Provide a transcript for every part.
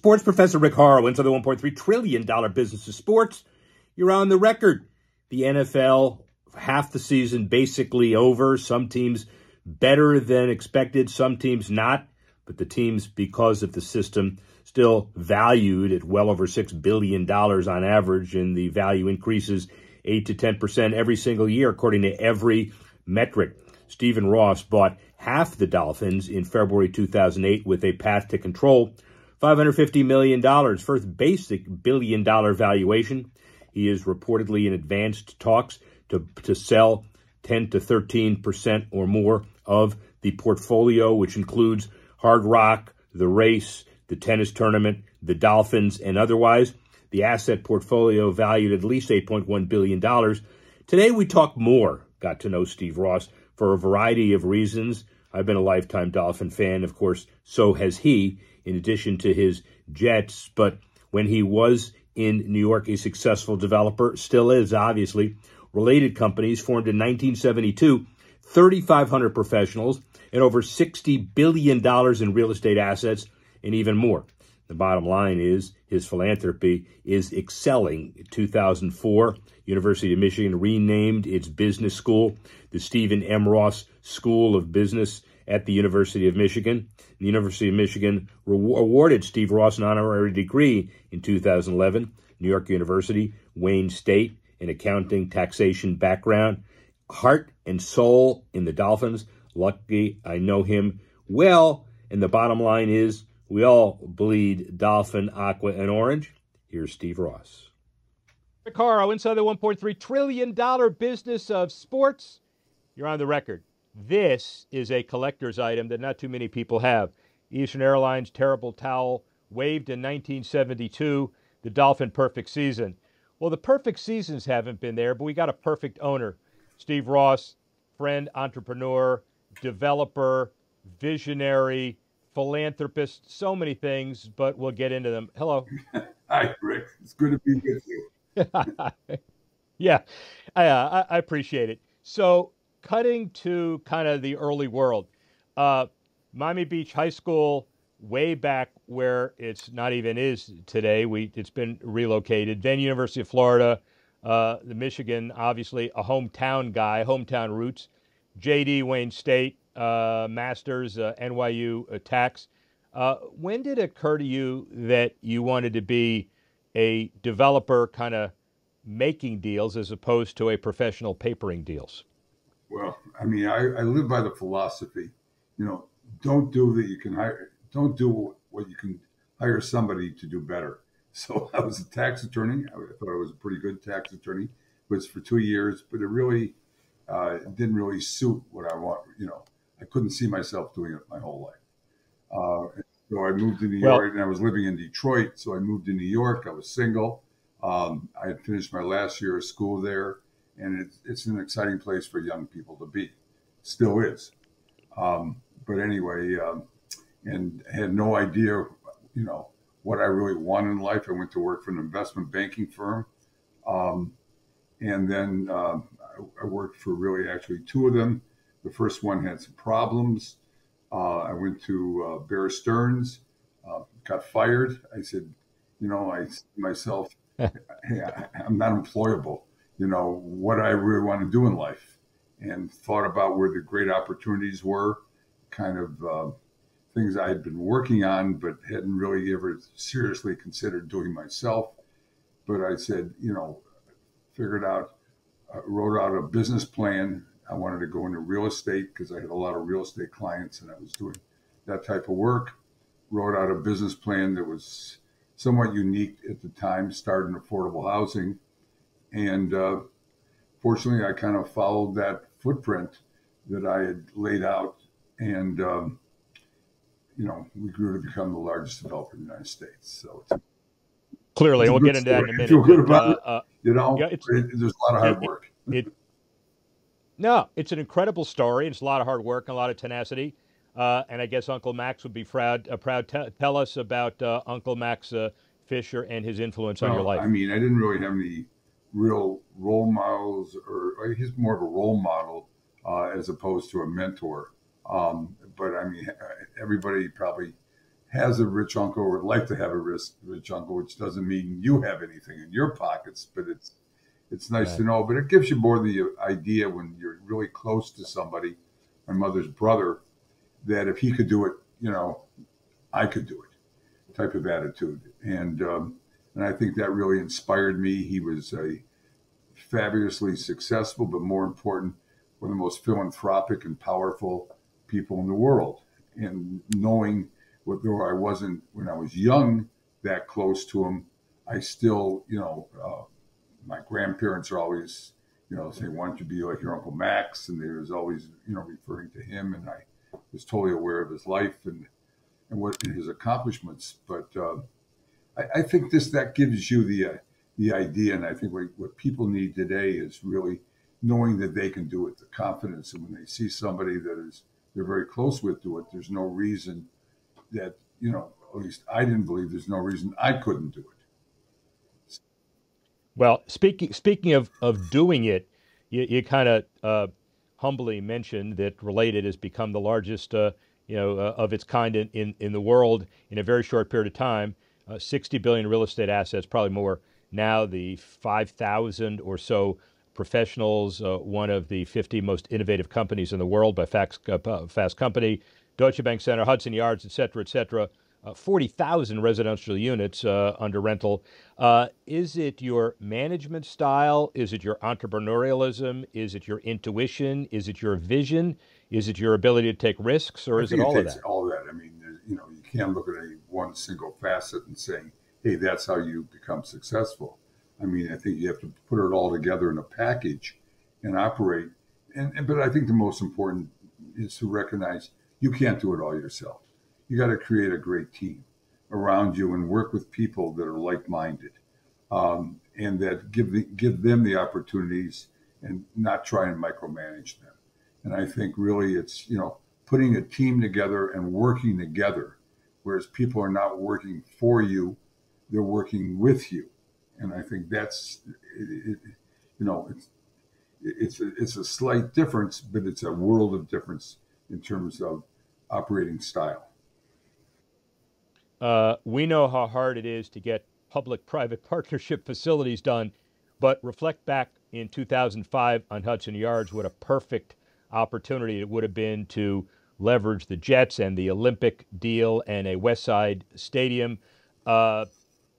Sports Professor Rick Horrow into the $1.3 trillion business of sports. You're on the record. The NFL, half the season basically over. Some teams better than expected, some teams not. But the teams, because of the system, still valued at well over $6 billion on average, and the value increases 8 to 10% every single year, according to every metric. Stephen Ross bought half the Dolphins in February 2008 with a path to control, $550 million, first basic billion-dollar valuation. He is reportedly in advanced talks to sell 10 to 13% or more of the portfolio, which includes Hard Rock, the race, the tennis tournament, the Dolphins, and otherwise. The asset portfolio valued at least $8.1 billion. Today we talk more. Got to know Steve Ross for a variety of reasons. I've been a lifetime Dolphin fan. Of course, so has he, in addition to his Jets. But when he was in New York, a successful developer, still is, obviously. Related companies formed in 1972, 3,500 professionals, and over $60 billion in real estate assets, and even more. The bottom line is his philanthropy is excelling. In 2004, University of Michigan renamed its business school the Stephen M. Ross School of Business at the University of Michigan. The University of Michigan awarded Steve Ross an honorary degree in 2011. New York University, Wayne State, an accounting taxation background, heart and soul in the Dolphins. Lucky I know him well. And the bottom line is we all bleed Dolphin, aqua, and orange. Here's Steve Ross. Rick Horrow, inside the $1.3 trillion business of sports. You're on the record. This is a collector's item that not too many people have. Eastern Airlines terrible towel, waved in 1972, the Dolphin perfect season. Well, the perfect seasons haven't been there, but we got a perfect owner. Steve Ross, friend, entrepreneur, developer, visionary, philanthropist, so many things, but we'll get into them. Hello. Hi, Rick. It's good to be with you. Yeah, I appreciate it. So cutting to kind of the early world, Miami Beach High School, way back where it's not even is today. It's been relocated. Then University of Florida, the Michigan, obviously a hometown guy, hometown roots. JD, Wayne State, Masters, NYU, tax. When did it occur to you that you wanted to be a developer kind of making deals as opposed to a professional papering deals? Well, I mean, I live by the philosophy, don't do what you can hire somebody to do better. So I was a tax attorney. I thought I was a pretty good tax attorney. It was for 2 years, but it really didn't really suit what I want. I couldn't see myself doing it my whole life. So I moved to New York, and I was living in Detroit. So I moved to New York. I was single. I had finished my last year of school there, and it's an exciting place for young people to be. Still is. But anyway, and I had no idea, what I really wanted in life. I went to work for an investment banking firm. And then I worked for really actually two of them. The first one had some problems. I went to Bear Stearns, got fired. I said, I said to myself, hey, I'm not employable. What I really want to do in life, and thought about where the great opportunities were, kind of things I had been working on, but hadn't really ever seriously considered doing myself. But I said, wrote out a business plan. I wanted to go into real estate because I had a lot of real estate clients and I was doing that type of work. Wrote out a business plan that was somewhat unique at the time, started in affordable housing. And fortunately, I kind of followed that footprint that I had laid out. And, we grew to become the largest developer in the United States. So clearly, we'll get into that in a minute. I feel good about it. There's a lot of hard work. No, it's an incredible story. It's a lot of hard work and a lot of tenacity. And I guess Uncle Max would be proud. Tell us about Uncle Max Fisher and his influence on your life. I mean, I didn't really have any real role models, or he's more of a role model as opposed to a mentor. But I mean, everybody probably has a rich uncle or would like to have a rich uncle, which doesn't mean you have anything in your pockets, but it's nice Right. to know. But it gives you more the idea when you're really close to somebody, my mother's brother, that if he could do it, I could do it, type of attitude. And I think that really inspired me. He was a fabulously successful, but more important, one of the most philanthropic and powerful people in the world. And knowing though I wasn't, when I was young, that close to him, I still, my grandparents are always, saying, why don't you be like your Uncle Max? And there was always, referring to him. And I was totally aware of his life and what his accomplishments. But I think that gives you the idea. And I think what people need today is really knowing that they can do it, the confidence. And when they see somebody they're very close with do it, there's no reason that, at least I didn't believe there's no reason I couldn't do it. Well, speaking of doing it, you kind of humbly mentioned that Related has become the largest, of its kind in the world in a very short period of time. 60 billion real estate assets, probably more now. The 5,000 or so professionals, one of the 50 most innovative companies in the world by Fast Company, Deutsche Bank Center, Hudson Yards, et cetera, et cetera. 40,000 residential units under rental. Is it your management style? Is it your entrepreneurialism? Is it your intuition? Is it your vision? Is it your ability to take risks, or is it all of that? All of that. I mean, you can't look at any one single facet and saying, hey, that's how you become successful. I mean, I think you have to put it all together in a package and operate. But I think the most important is to recognize you can't do it all yourself. You got to create a great team around you and work with people that are like-minded, and that give them the opportunities and not try and micromanage them. And I think really it's, putting a team together and working together, whereas people are not working for you, they're working with you. And I think that's, it's a slight difference, but it's a world of difference in terms of operating style. We know how hard it is to get public-private partnership facilities done, but reflect back in 2005 on Hudson Yards, what a perfect opportunity it would have been to leverage the Jets and the Olympic deal and a West Side stadium. Would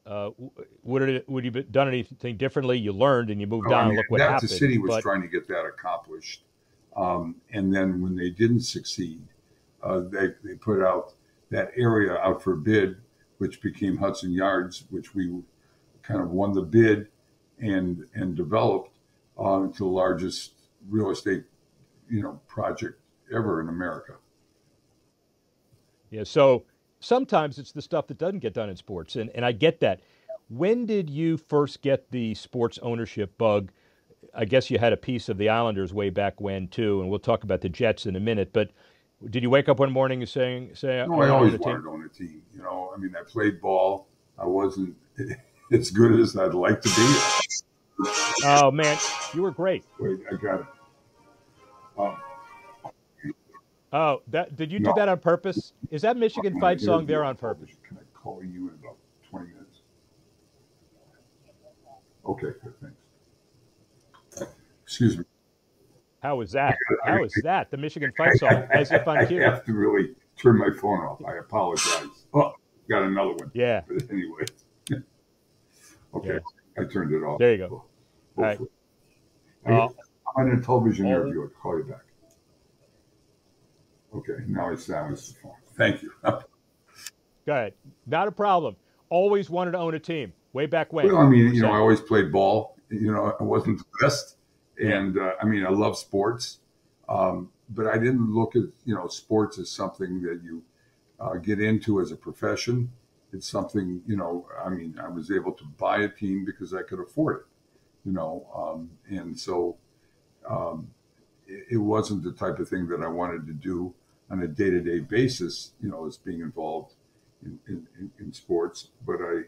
you have done anything differently? You learned and you moved on. Look what happened. The city was trying to get that accomplished. And then when they didn't succeed, they put out that area out for bid, which became Hudson Yards, which we kind of won the bid and developed into the largest real estate, project ever in America. Yeah. So sometimes it's the stuff that doesn't get done in sports, and I get that. When did you first get the sports ownership bug? I guess you had a piece of the Islanders way back when too, and we'll talk about the Jets in a minute. But did you wake up one morning and say, no, I always wanted to own a team. I mean, I played ball. I wasn't as good as I'd like to be. Oh man, you were great. Wait, I got it. Oh, did you do that on purpose? Is that Michigan fight song there on purpose? Can I call you in about 20 minutes? Okay, good, thanks. Excuse me. How was that? How is that? The Michigan fight song, as if on cue. I have to really turn my phone off. I apologize. Oh, got another one. Yeah. But anyway. Okay, yeah. I turned it off. There you go. All right. I'm in a television interview. I'll call you back. Okay, now I silence the phone. Thank you. Go ahead. Not a problem. Always wanted to own a team. Way back when. Well, I mean, I always played ball. I wasn't the best. And, I love sports. But I didn't look at, sports as something that you get into as a profession. It's something, I was able to buy a team because I could afford it, and so it wasn't the type of thing that I wanted to do on a day-to-day basis, as being involved in sports. But I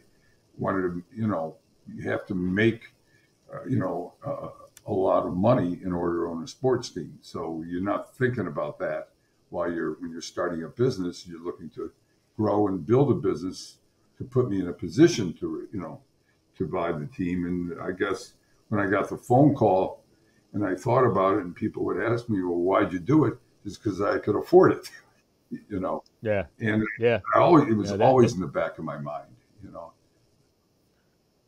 wanted to, you have to make, a lot of money in order to own a sports team. So you're not thinking about that when you're starting a business. You're looking to, grow and build a business to put me in a position to, to buy the team. And I guess when I got the phone call and I thought about it, and people would ask me, well, why'd you do it? It's because I could afford it, Yeah. And Yeah. it was always in the back of my mind.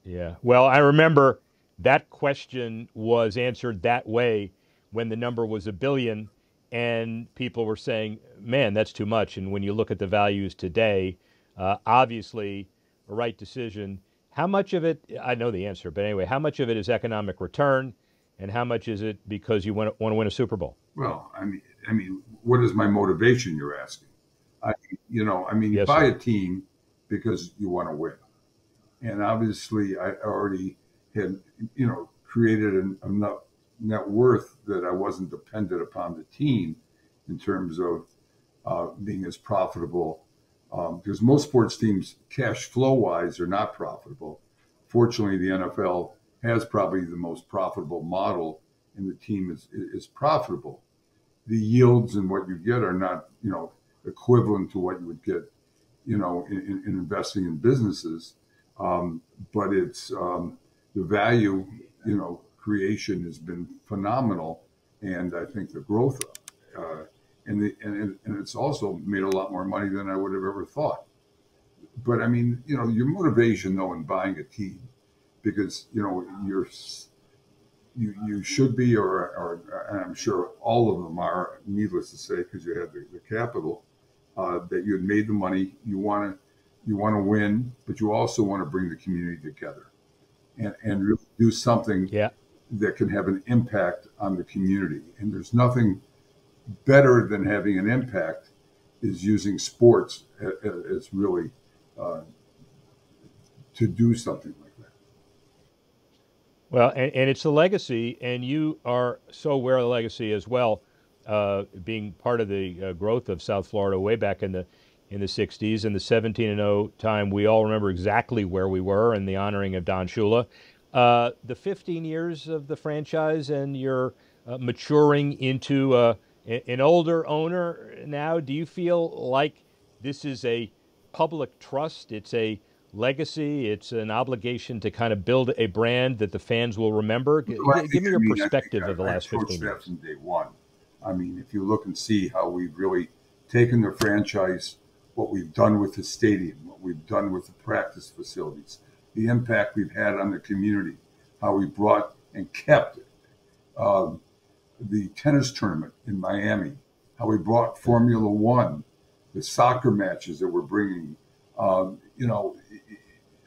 Yeah. Well, I remember that question was answered that way when the number was $1 billion, and people were saying, "Man, that's too much." And when you look at the values today, obviously, a right decision. How much of it? I know the answer, but anyway, how much of it is economic return, and how much is it because you want to win a Super Bowl? Well, I mean, what is my motivation? You're asking. You Yes, buy sir. a team because you want to win. And obviously, I already had, created enough net worth that I wasn't dependent upon the team in terms of being as profitable. Because most sports teams, cash flow wise, are not profitable. Fortunately, the NFL has probably the most profitable model, and the team is profitable. The yields and what you get are not, equivalent to what you would get, in investing in businesses. But it's the value, creation has been phenomenal, and I think the growth, and it's also made a lot more money than I would have ever thought. But I mean, your motivation though in buying a team, because you should be, or and I'm sure all of them are, needless to say, because you have the capital, that you had made the money. You want to win, but you also want to bring the community together and really do something Yeah. that can have an impact on the community. And there's nothing better than having an impact is using sports as really to do something like that. Well, and it's a legacy, and you are so aware of the legacy as well, being part of the growth of South Florida way back in the '60s and the 17-0 time. We all remember exactly where we were and the honoring of Don Shula. The 15 years of the franchise, and you're maturing into an older owner now. Do you feel like this is a public trust? It's a legacy. It's an obligation to kind of build a brand that the fans will remember. Well, Give me your I think perspective of the I last approached 15 that years. from day one. I mean, if you look and see how we've really taken the franchise, what we've done with the stadium, what we've done with the practice facilities, the impact we've had on the community, how we brought and kept the tennis tournament in Miami, how we brought Formula One, the soccer matches that we're bringing. I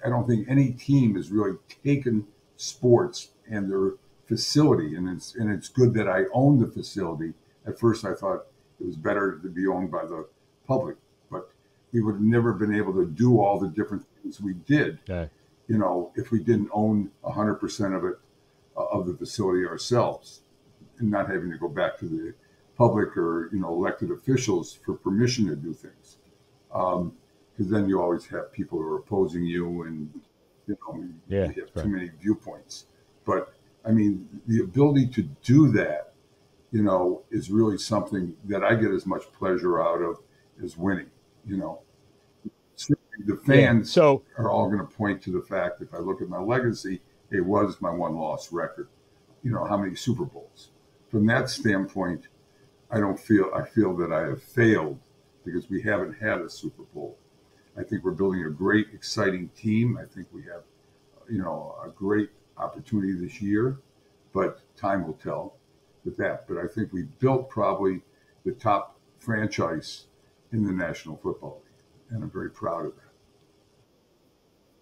don't think any team has really taken sports and their facility, and it's good that I own the facility. At first, I thought it was better to be owned by the public, but we would have never been able to do all the different things we did, Okay. if we didn't own 100% of it, of the facility ourselves, and not having to go back to the public or elected officials for permission to do things. Because then you always have people who are opposing you, and Yeah, you have right. too many viewpoints. But I mean, the ability to do that, is really something that I get as much pleasure out of as winning. Certainly the fans So are all going to point to the fact, if I look at my legacy, it was my one-loss record. How many Super Bowls? From that standpoint, I feel that I have failed because we haven't had a Super Bowl. I think we're building a great, exciting team. I think we have, a great opportunity this year, but time will tell with that. But I think we built probably the top franchise in the National Football League, and I'm very proud of that.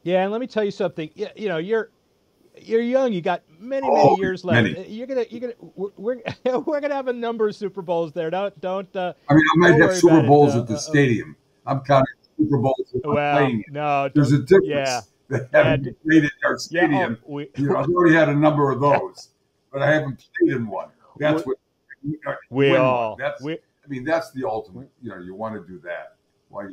yeah, and let me tell you something. You're young. You got many Oh, years left. many. We're gonna have a number of Super Bowls there. Don't I mean, I might don't have worry Super about it. Bowls at the stadium. I'm counting Super Bowls if I'm Well, playing it. no, There's don't. a Yeah, difference that yeah, having played in our yeah. Oh, stadium. I've already had a number of those, but I haven't played in one. we, That's what we win one. all we That's the ultimate. You want to do that. Why?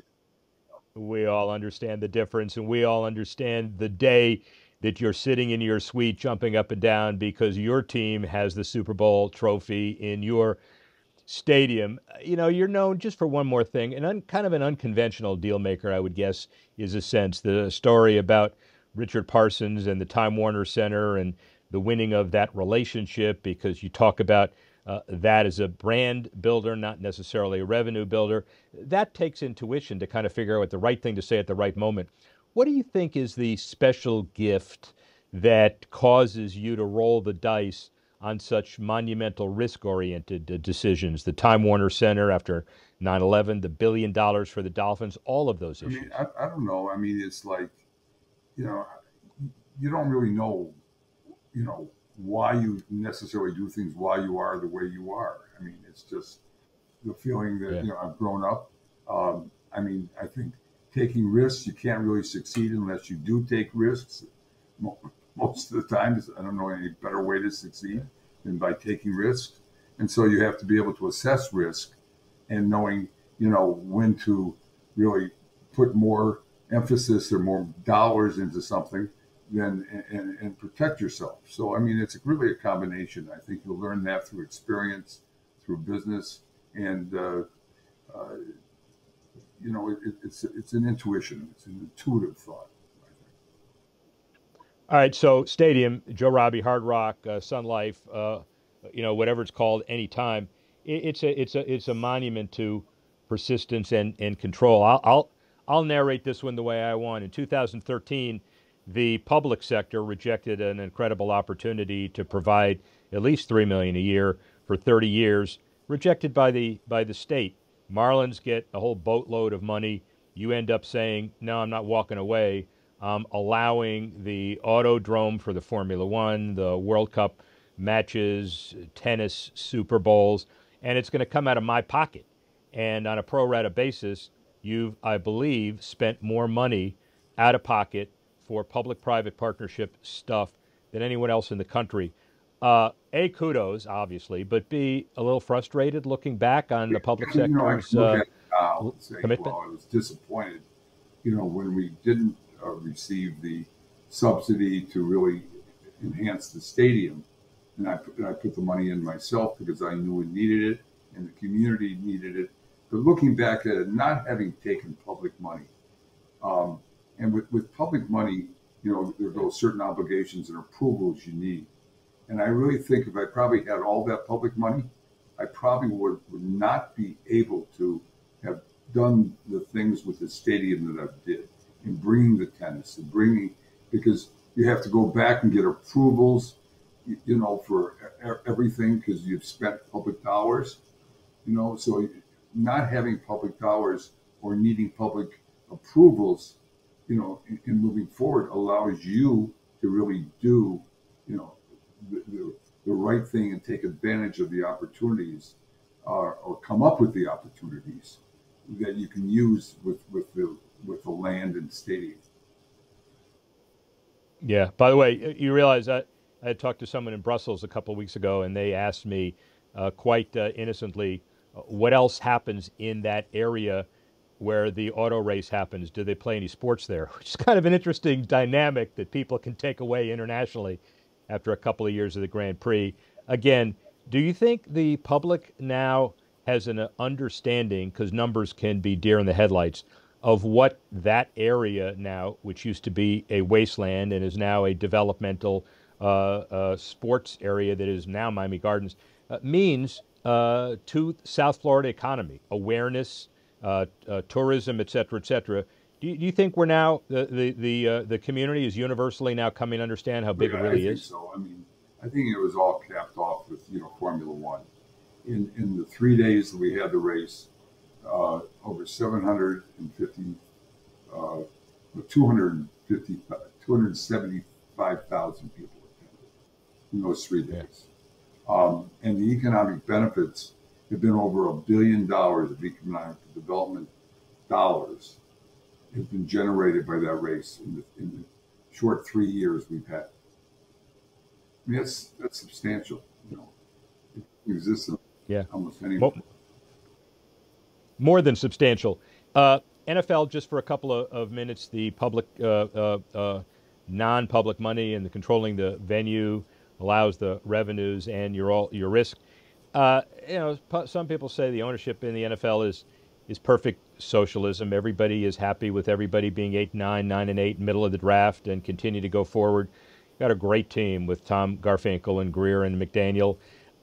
we all understand the difference, and we all understand the day that you're sitting in your suite jumping up and down because your team has the Super Bowl trophy in your stadium. You're known just for one more thing, and kind of an unconventional deal maker, I would guess, is a sense. The story about Richard Parsons and the Time Warner Center and the winning of that relationship, because you talk about that as a brand builder, not necessarily a revenue builder. That takes intuition to kind of figure out what the right thing to say at the right moment. What do you think is the special gift that causes you to roll the dice on such monumental risk-oriented decisions? The Time Warner Center after 9/11, the $1 billion for the Dolphins, all of those issues. I don't know. I mean, it's like, you know, you don't really know, why you necessarily do things, why you are the way you are. I mean, it's just the feeling that, I've grown up. I mean, I think taking risks, you can't really succeed unless you do take risks. Most of the time, I don't know any better way to succeed than by taking risks. And so you have to be able to assess risk and knowing, when to really put more emphasis or more dollars into something and protect yourself. So, I mean, it's really a combination. I think you'll learn that through experience, through business, and, it's an intuition. It's an intuitive thought. All right, so stadium, Joe Robbie, Hard Rock, Sun Life, whatever it's called, anytime. It's a monument to persistence and control. I'll narrate this one the way I want. In 2013, the public sector rejected an incredible opportunity to provide at least $3 million a year for 30 years, rejected by the state. Marlins get a whole boatload of money. You end up saying, no, I'm not walking away. Allowing the Autodrome for the Formula One, the World Cup matches, tennis, Super Bowls, and it's going to come out of my pocket. And on a pro rata basis, you've, I believe, spent more money out of pocket for public-private partnership stuff than anyone else in the country. A, kudos, obviously, but B, a little frustrated looking back on the public sector's commitment. Well, I was disappointed, when we didn't receive the subsidy to really enhance the stadium. And I put the money in myself because I knew we needed it and the community needed it. But looking back at it, not having taken public money, and with public money, there are those certain obligations and approvals you need. And I really think if I probably had all that public money, I probably would not be able to have done the things with the stadium that I did, in bringing the tennis and because you have to go back and get approvals, for everything because you've spent public dollars, so not having public dollars or needing public approvals, in moving forward allows you to really do, the right thing and take advantage of the opportunities or come up with the opportunities that you can use with the land and stadium. Yeah. By the way, you realize that I had talked to someone in Brussels a couple of weeks ago, and they asked me quite innocently, what else happens in that area where the auto race happens? Do they play any sports there? Which is kind of an interesting dynamic that people can take away internationally after a couple of years of the Grand Prix. Again, do you think the public now has an understanding, because numbers can be deer in the headlights, of what that area now, which used to be a wasteland and is now a developmental sports area that is now Miami Gardens, means to South Florida economy, awareness, tourism, et cetera, et cetera? Do you think we're now, the community is universally now coming to understand how big it really is? So. I mean, I think it was all capped off with, Formula One. In the 3 days that we had the race, over 275,000 people attended in those 3 days. Yeah. And the economic benefits have been over $1 billion of economic development dollars have been generated by that race in the short 3 years we've had. I mean, that's substantial. It exists in almost anywhere. More than substantial. NFL, just for a couple of minutes, the public, non-public money and the controlling the venue allows the revenues and your risk. Some people say the ownership in the NFL is perfect socialism. Everybody is happy with everybody being 8-9, 9-8, middle of the draft, and continue to go forward. Got a great team with Tom Garfinkel and Greer and McDaniel.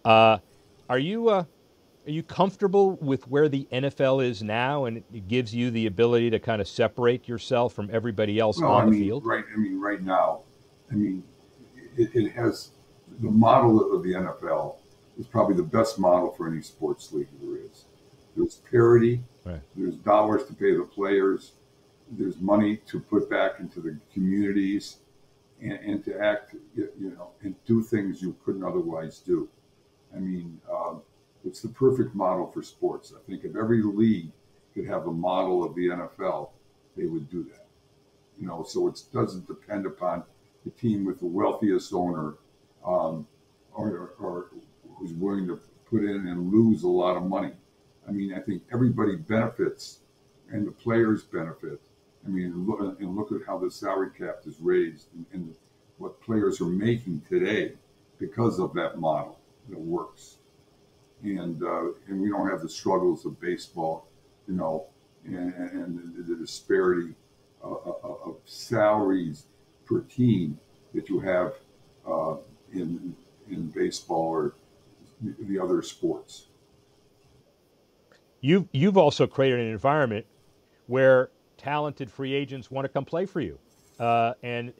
Are you comfortable with where the NFL is now, and it gives you the ability to kind of separate yourself from everybody else on the field? Right now, it has the model of the NFL is probably the best model for any sports league there is. There's parity. Right. There's dollars to pay the players. There's money to put back into the communities, and to act, and do things you couldn't otherwise do. It's the perfect model for sports. I think if every league could have a model of the NFL, they would do that. So it doesn't depend upon the team with the wealthiest owner, or who's willing to put in and lose a lot of money. I think everybody benefits, and the players benefit. Look at how the salary cap is raised, and what players are making today because of that model that works. And we don't have the struggles of baseball, and the disparity of salaries per team that you have in baseball or the other sports. You've also created an environment where talented free agents want to come play for you, and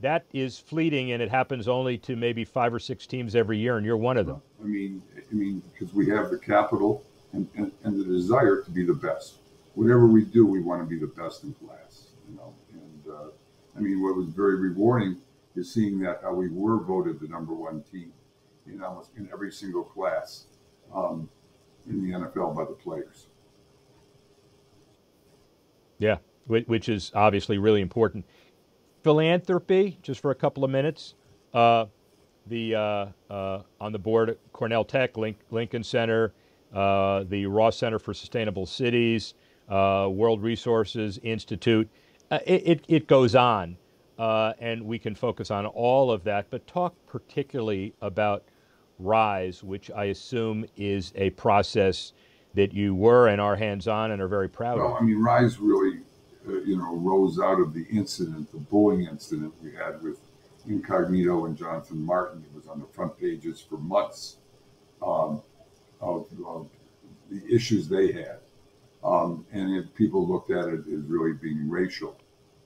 that is fleeting, and it happens only to maybe 5 or 6 teams every year, and you're one of them. Because we have the capital and the desire to be the best. Whatever we do, we want to be the best in class. What was very rewarding is seeing that how we were voted the #1 team in almost in every single class in the NFL by the players. Yeah, which is obviously really important. Philanthropy, just for a couple of minutes. On the board at Cornell Tech, Lincoln Center, the Ross Center for Sustainable Cities, World Resources Institute. It goes on, and we can focus on all of that, but talk particularly about RISE, which I assume is a process that you were and are hands-on and are very proud of. RISE really, rose out of the incident, the bullying incident we had with Incognito and Jonathan Martin. It was on the front pages for months of the issues they had. And people looked at it as really being racial.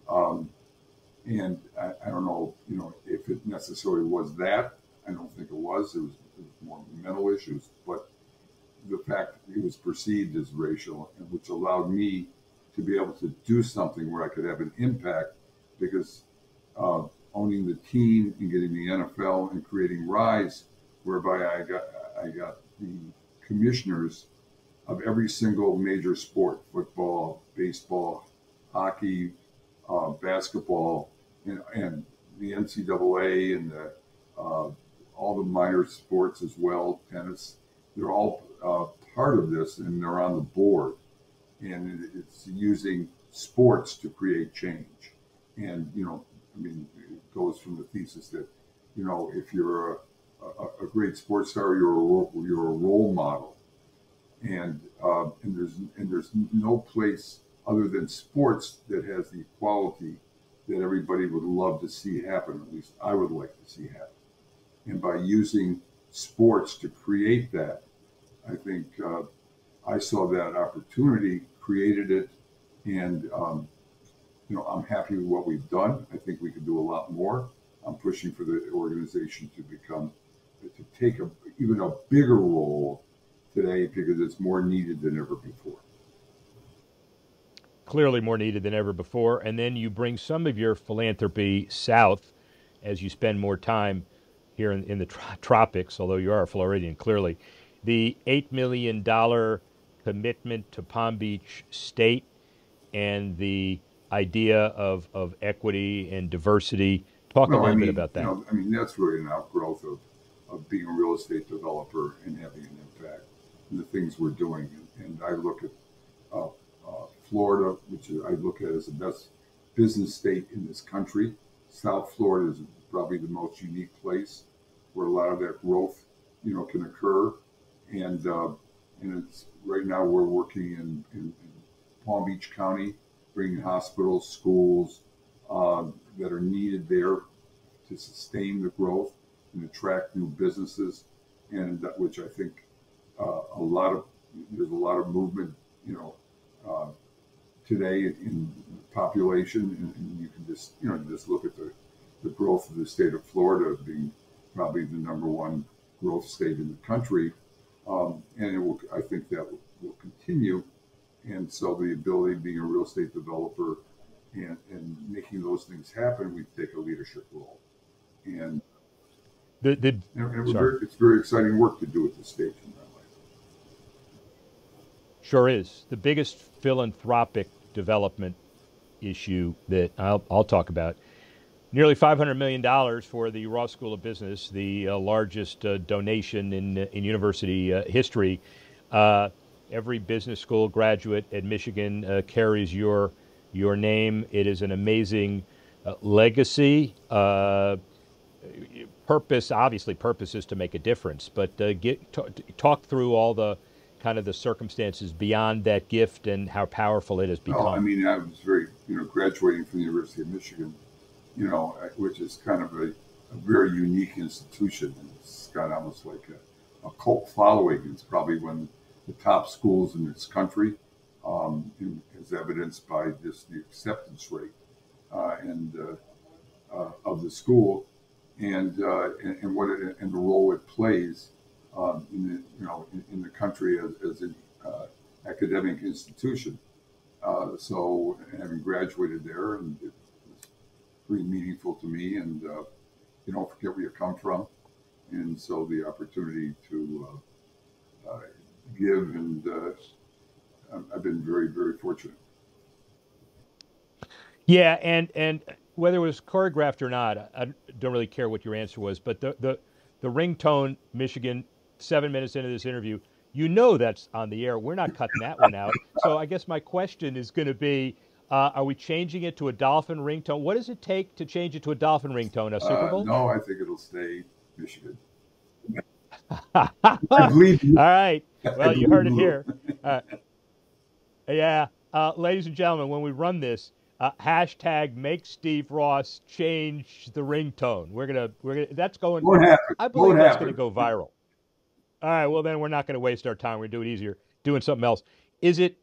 And I don't know, if it necessarily was that. I don't think it was. It was more mental issues. But the fact that it was perceived as racial, which allowed me to be able to do something where I could have an impact, because owning the team and getting the NFL and creating RISE, whereby I got the commissioners of every single major sport: football, baseball, hockey, basketball, and the NCAA, and all the minor sports as well, tennis. They're all part of this, and they're on the board. And it's using sports to create change. And, it goes from the thesis that, if you're a great sports star, you're a role model. And there's no place other than sports that has the equality that everybody would love to see happen. At least I would like to see happen. And by using sports to create that, I think I saw that opportunity, created it, and I'm happy with what we've done. I think we can do a lot more. I'm pushing for the organization to take even a bigger role today, because it's more needed than ever before. Clearly more needed than ever before. And then you bring some of your philanthropy south as you spend more time here in the tropics, although you are a Floridian, clearly. The $8 million commitment to Palm Beach State and the idea of equity and diversity. Talk a little bit about that. That's really an outgrowth of being a real estate developer and having an impact in the things we're doing. And I look at Florida, which I look at as the best business state in this country. South Florida is probably the most unique place where a lot of that growth, can occur. and it's right now we're working in Palm Beach County, bringing hospitals, schools that are needed there to sustain the growth and attract new businesses, and which I think there's a lot of movement, today in population, and you can just look at the growth of the state of Florida being probably the #1 growth state in the country, and I think that will continue, and so the ability of being a real estate developer and making those things happen, we take a leadership role, and it's very exciting work to do at this stage in my life. Sure is. The biggest philanthropic development issue that I'll talk about. Nearly $500 million for the Ross School of Business, the largest donation in university history. Every business school graduate at Michigan carries your name. It is an amazing legacy. Purpose is to make a difference, but talk through all the kind of the circumstances beyond that gift and how powerful it has become. Well, I mean, I was very, graduating from the University of Michigan, which is kind of a very unique institution. It's got almost like a cult following. It's probably one of the top schools in this country, as evidenced by just the acceptance rate of the school, and the role it plays in the country as an academic institution. So having graduated there, and it was pretty meaningful to me, and you don't forget where you come from, and so the opportunity to give, and I've been very, very fortunate. Yeah, and whether it was choreographed or not, I don't really care what your answer was, but the ringtone, Michigan, 7 minutes into this interview, that's on the air. We're not cutting that one out. So I guess my question is going to be, are we changing it to a Dolphin ringtone? What does it take to change it to a Dolphin ringtone? A Super Bowl? No, I think it'll stay Michigan. I believe you. All right. Well, you heard it here. Yeah. Ladies and gentlemen, when we run this, hashtag make Steve Ross change the ringtone. We're gonna that's going. Won't happen. I believe that's going to go viral. All right. Well, then we're not going to waste our time. We're going to do it easier, doing something else. Is it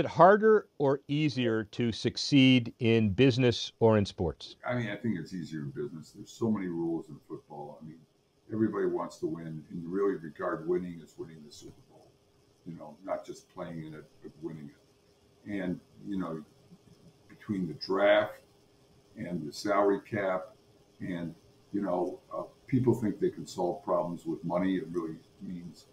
harder or easier to succeed in business or in sports? I mean, I think it's easier in business. There's so many rules in football. I mean, everybody wants to win, and you really regard winning as winning the Super Bowl. Not just playing in it, but winning it. And between the draft and the salary cap, and people think they can solve problems with money. It really means,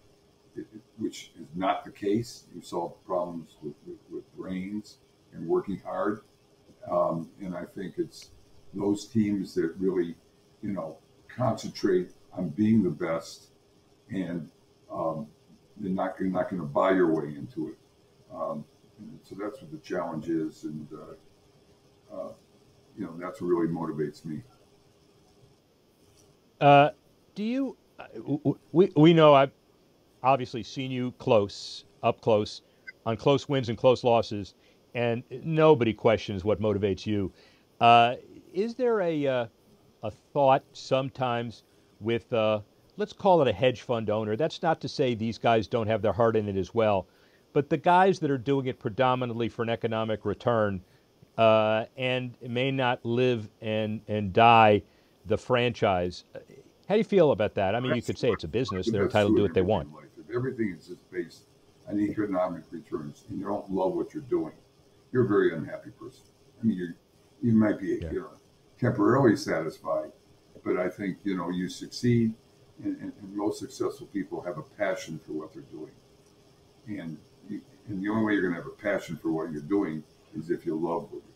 which is not the case. You solve problems with brains and working hard. And I think it's those teams that really, concentrate on being the best, and you're not going to buy your way into it. And so that's what the challenge is, and that's what really motivates me. Do you? We know I've obviously seen you up close, on close wins and close losses, and nobody questions what motivates you. Is there a thought sometimes with let's call it a hedge fund owner? That's not to say these guys don't have their heart in it as well, but the guys that are doing it predominantly for an economic return and may not live and die the franchise. How do you feel about that? I mean, you could say it's a business. They're entitled to do what they want. If everything is just based on economic returns and you don't love what you're doing, you're a very unhappy person. I mean, you might be temporarily satisfied, but I think, you succeed, and most successful people have a passion for what they're doing. And the only way you're going to have a passion for what you're doing is if you love what you're doing.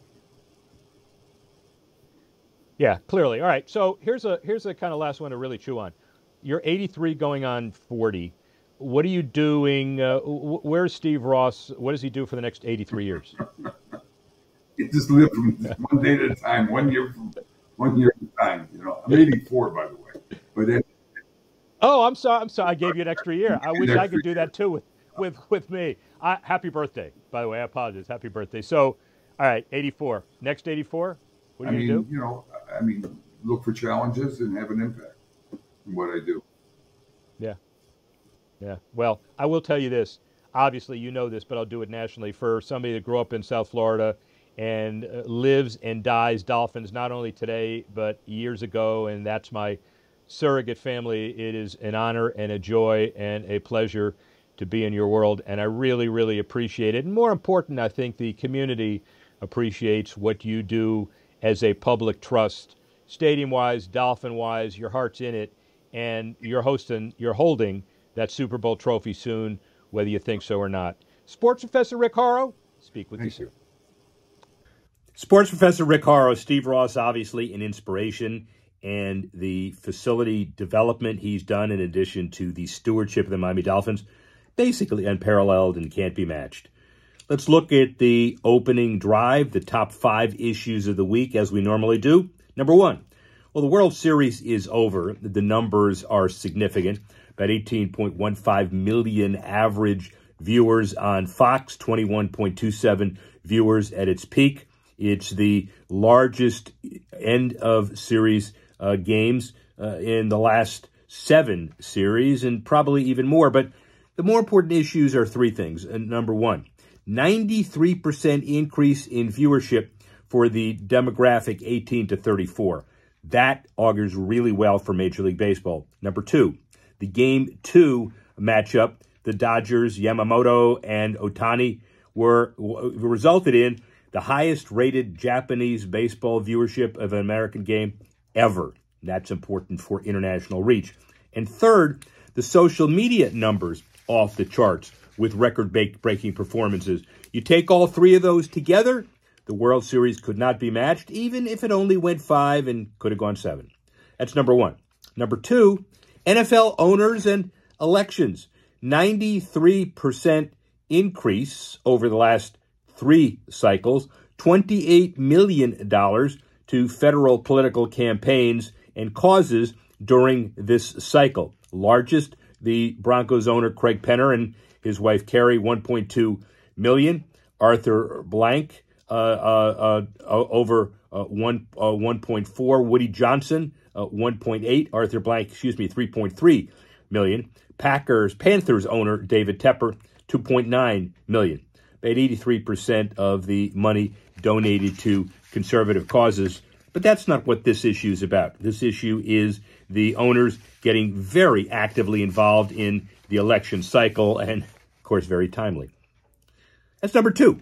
Yeah, clearly. All right. So here's a kind of last one to really chew on. You're 83 going on 40. What are you doing? Where's Steve Ross? What does he do for the next 83 years? You just live from one day at a time, 1 year at a time. I'm 84, by the way. But then, Oh, I'm sorry. I gave you an extra year. I wish I could do that too with me. Happy birthday, by the way. I apologize. Happy birthday. So, all right, 84. Next 84. What are you gonna do? You know, look for challenges and have an impact in what I do. Yeah. Yeah. Well, I will tell you this. Obviously, you know this, but I'll do it nationally. For somebody that grew up in South Florida and lives and dies Dolphins, not only today, but years ago, and that's my surrogate family, it is an honor and a joy and a pleasure to be in your world, and I really, really appreciate it. And more important, I think the community appreciates what you do as a public trust, stadium-wise, Dolphin-wise. Your heart's in it, and you're holding that Super Bowl trophy soon, whether you think so or not. Sports Professor Rick Horrow, speak with you soon. Sports Professor Rick Horrow, Steve Ross, obviously an inspiration, and the facility development he's done in addition to the stewardship of the Miami Dolphins, basically unparalleled and can't be matched. Let's look at the opening drive, the top 5 issues of the week, as we normally do. Number 1, well, the World Series is over. The numbers are significant. About 18.15 million average viewers on Fox, 21.27 viewers at its peak. It's the largest end-of-series games in the last 7 series, and probably even more. But the more important issues are 3 things. Number 1, 93% increase in viewership for the demographic 18 to 34. That augurs really well for Major League Baseball. Number 2, the Game 2 matchup, the Dodgers, Yamamoto, and Ohtani resulted in the highest-rated Japanese baseball viewership of an American game ever. That's important for international reach. And third, the social media numbers off the charts with record-breaking performances. You take all 3 of those together, the World Series could not be matched, even if it only went 5 and could have gone 7. That's number 1. Number 2, NFL owners and elections. 93% increase over the last 3 cycles, $28 million to federal political campaigns and causes during this cycle. Largest, the Broncos owner Craig Penner and his wife Carrie, $1.2 million. Arthur Blank, over 1.4. Woody Johnson, 1.8. Arthur Blank, 3.3 million. Panthers owner David Tepper, 2.9 million. About 83% of the money donated to conservative causes. But that's not what this issue is about. This issue is the owners getting very actively involved in the election cycle and, of course, very timely. That's number 2.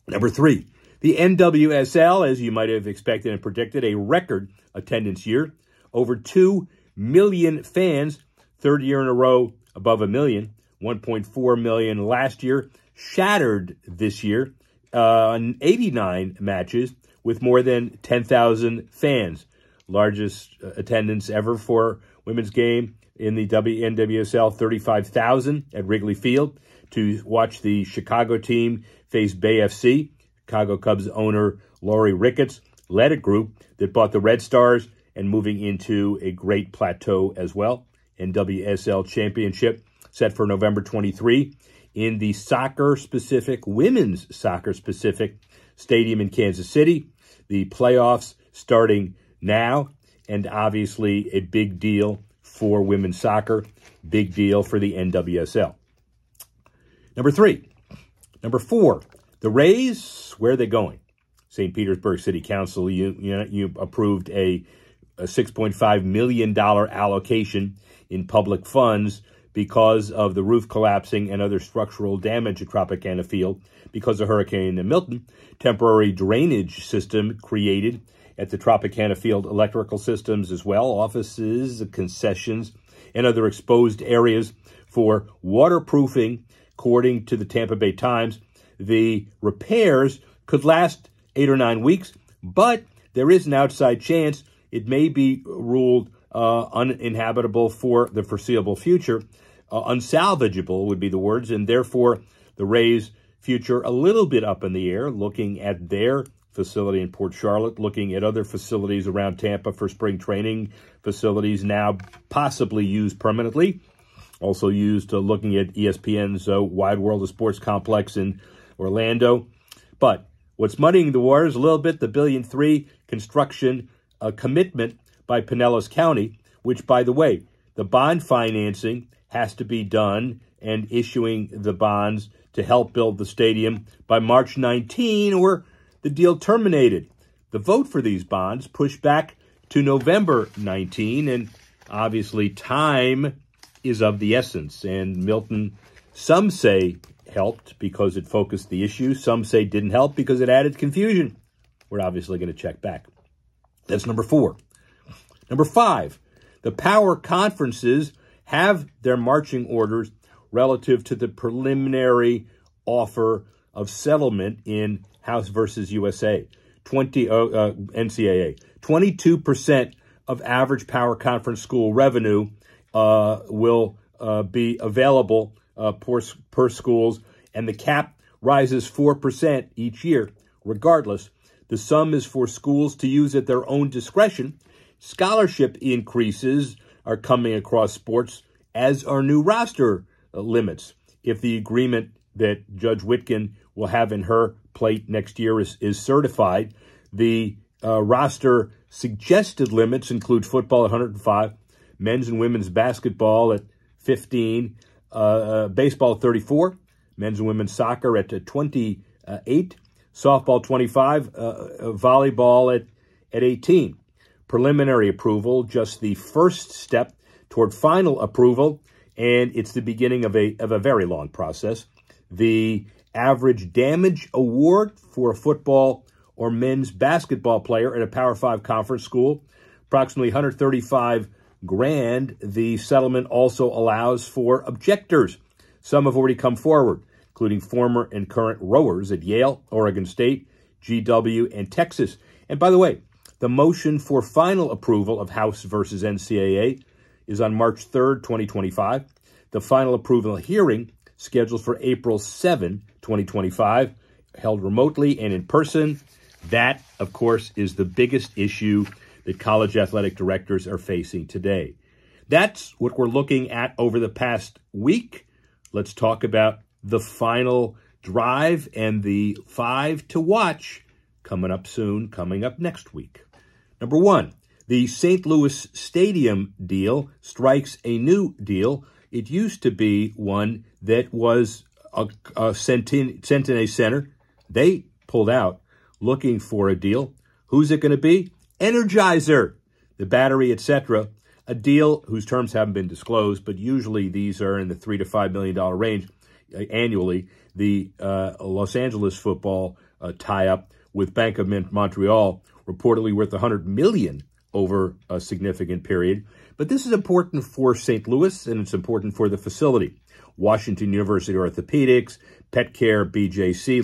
Number 3, the NWSL, as you might have expected and predicted, a record attendance year. Over 2 million fans, 3rd year in a row above 1 million, 1.4 million last year. Shattered this year on 89 matches with more than 10,000 fans. Largest attendance ever for women's game in the NWSL, 35,000 at Wrigley Field to watch the Chicago team face Bay FC. Chicago Cubs owner Lori Ricketts led a group that bought the Red Stars and moving into a great plateau as well. NWSL championship set for November 23 in the women's soccer-specific stadium in Kansas City. The playoffs starting now, and obviously a big deal for women's soccer, big deal for the NWSL. Number 4, the Rays, where are they going? St. Petersburg City Council, you approved a $6.5 million allocation in public funds because of the roof collapsing and other structural damage at Tropicana Field because of Hurricane Milton. Temporary drainage system created at the Tropicana Field electrical systems as well, offices, concessions, and other exposed areas for waterproofing. According to the Tampa Bay Times, the repairs could last 8 or 9 weeks, but there is an outside chance it may be ruled uninhabitable for the foreseeable future. Unsalvageable would be the words, and therefore the Rays' future a little bit up in the air, looking at their facility in Port Charlotte, looking at other facilities around Tampa for spring training, facilities now possibly used permanently. Also used looking at ESPN's Wide World of Sports complex in Orlando. But what's muddying the waters a little bit, the $1.3 billion construction commitment by Pinellas County, which, by the way, the bond financing has to be done and issuing the bonds to help build the stadium by March 19, or the deal terminated. The vote for these bonds pushed back to November 19, and obviously time is of the essence. And Milton, some say, helped because it focused the issue. Some say didn't help because it added confusion. We're obviously going to check back. That's number 4. Number 5, the power conferences have their marching orders relative to the preliminary offer of settlement in House versus USA, NCAA. 22% of average power conference school revenue will be available per schools, and the cap rises 4% each year. Regardless, the sum is for schools to use at their own discretion. Scholarship increases are coming across sports, as are new roster limits. If the agreement that Judge Witkin will have in her plate next year is certified, the roster suggested limits include football at 105, men's and women's basketball at 15, baseball at 34, men's and women's soccer at 28, softball 25, volleyball at 18. Preliminary approval, just the first step toward final approval, and it's the beginning of a very long process. The average damage award for a football or men's basketball player at a Power 5 conference school, approximately $135,000. The settlement also allows for objectors. Some have already come forward, including former and current rowers at Yale, Oregon State, GW, and Texas. And by the way, the motion for final approval of House versus NCAA is on March 3rd, 2025. The final approval hearing scheduled for April 7, 2025, held remotely and in person. That, of course, is the biggest issue that college athletic directors are facing today. That's what we're looking at over the past week. Let's talk about the final drive and the 5 to watch coming up soon, coming up next week. Number 1, the St. Louis Stadium deal strikes a new deal. It used to be one that was a Centene Center. They pulled out looking for a deal. Who's it going to be? Energizer, the Battery, etc. A deal whose terms haven't been disclosed, but usually these are in the $3 to $5 million range annually. The Los Angeles football tie-up with Bank of Montreal, reportedly worth $100 million over a significant period. But this is important for St. Louis, and it's important for the facility. Washington University Orthopedics, Pet Care, BJC,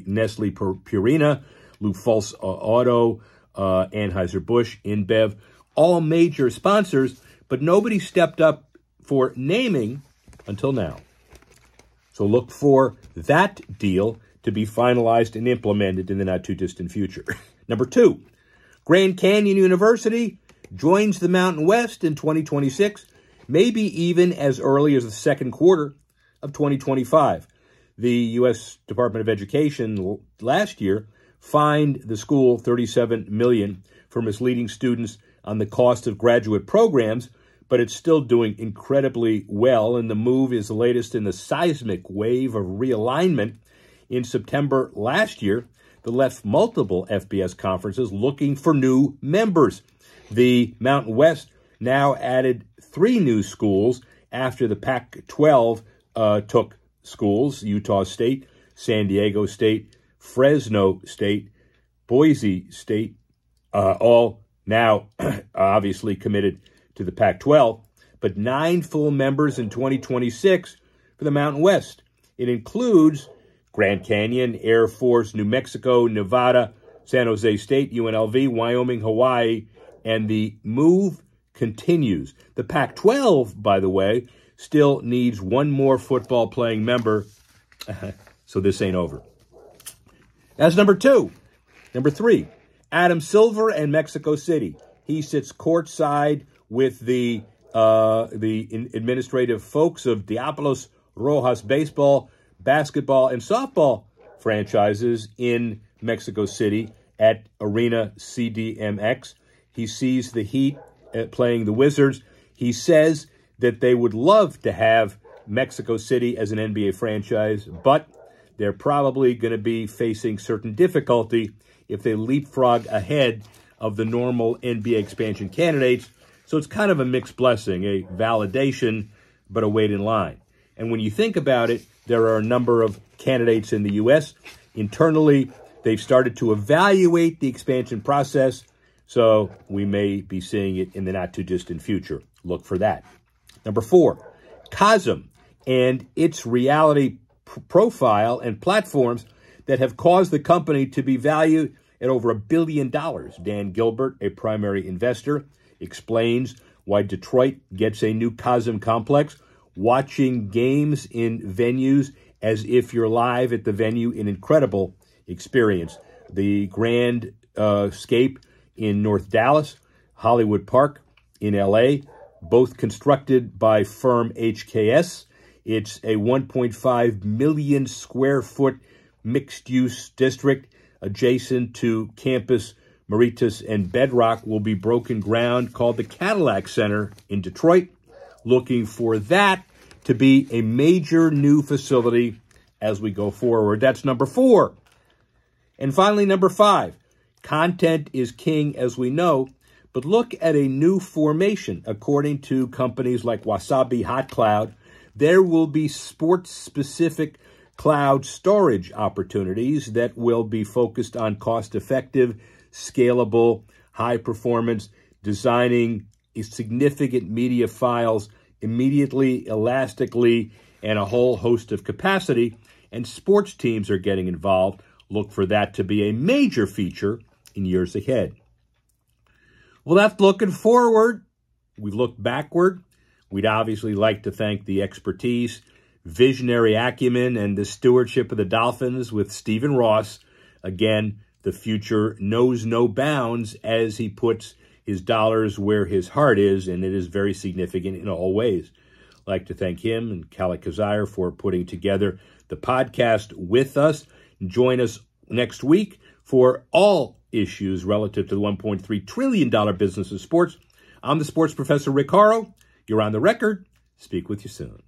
Nestle Purina, Lufulce Auto, Anheuser-Busch, InBev, all major sponsors, but nobody stepped up for naming until now. So look for that deal to be finalized and implemented in the not-too-distant future. Number 2, Grand Canyon University joins the Mountain West in 2026, maybe even as early as the second quarter of 2025. The U.S. Department of Education last year fined the school $37 million for misleading students on the cost of graduate programs, but it's still doing incredibly well, and the move is the latest in the seismic wave of realignment. In September last year, that left multiple FBS conferences looking for new members. The Mountain West now added 3 new schools after the Pac-12 took schools: Utah State, San Diego State, Fresno State, Boise State, all now obviously committed to the Pac-12, but 9 full members in 2026 for the Mountain West. It includes Grand Canyon, Air Force, New Mexico, Nevada, San Jose State, UNLV, Wyoming, Hawaii, and the move continues. The Pac-12, by the way, still needs 1 more football-playing member, so this ain't over. That's number two. Number three, Adam Silver and Mexico City. He sits courtside with the administrative folks of Diablos Rojas baseball, basketball, and softball franchises in Mexico City at Arena CDMX. He sees the Heat playing the Wizards. He says that they would love to have Mexico City as an NBA franchise, but they're probably going to be facing certain difficulty if they leapfrog ahead of the normal NBA expansion candidates. So it's kind of a mixed blessing, a validation, but a wait in line. And when you think about it, there are a number of candidates in the U.S. Internally, they've started to evaluate the expansion process, so we may be seeing it in the not-too-distant future. Look for that. Number four, COSM and its reality profile and platforms that have caused the company to be valued at over $1 billion. Dan Gilbert, a primary investor, explains why Detroit gets a new COSM complex, watching games in venues as if you're live at the venue, an incredible experience. The Grand Scape in North Dallas, Hollywood Park in L.A., both constructed by firm HKS. It's a 1.5 million square foot mixed-use district adjacent to Campus Meritus and Bedrock will be broken ground called the Cadillac Center in Detroit. Looking for that to be a major new facility as we go forward. That's number four. And finally, number five, content is king, as we know, but look at a new formation. According to companies like Wasabi Hot Cloud, there will be sports-specific cloud storage opportunities that will be focused on cost-effective, scalable, high-performance, designing significant media files immediately, elastically, and a whole host of capacity. And sports teams are getting involved. Look for that to be a major feature in years ahead. Well, that's looking forward. We've looked backward. We'd obviously like to thank the expertise, visionary acumen, and the stewardship of the Dolphins with Stephen Ross. Again, the future knows no bounds as he puts his dollars where his heart is, and it is very significant in all ways. I'd like to thank him and Khaled Kazire for putting together the podcast with us. Join us next week for all issues relative to the $1.3 trillion business of sports. I'm the Sports Professor Rick Horrow. You're on the record. Speak with you soon.